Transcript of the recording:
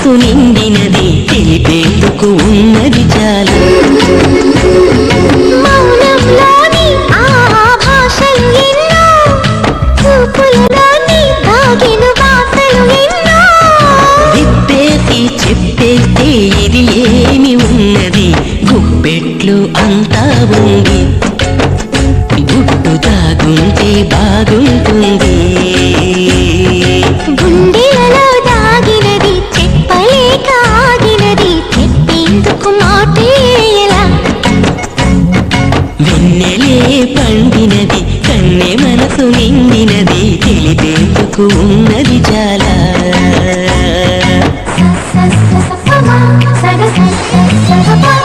మనసు నిండినది తెలిపేందుకు ఉన్నది చాలా మౌనంలోని ఆ భాషలు ఎన్నో చూపులలోని దాగిన భాషలు ఎన్నో విప్పేసి చెప్పేస్తే ఇది ఏమి ఉన్నది గుప్పెట్లు అంతా ఉంది గుట్టు దాగుంటే బాగుంటుంది గుండెలలో దాగినది చెప్పలేక ఆగినది చెప్పేందుకు మాటేలా వెన్నెలే పండినది కన్నె మనసు నిండినది తెలిపేందుకు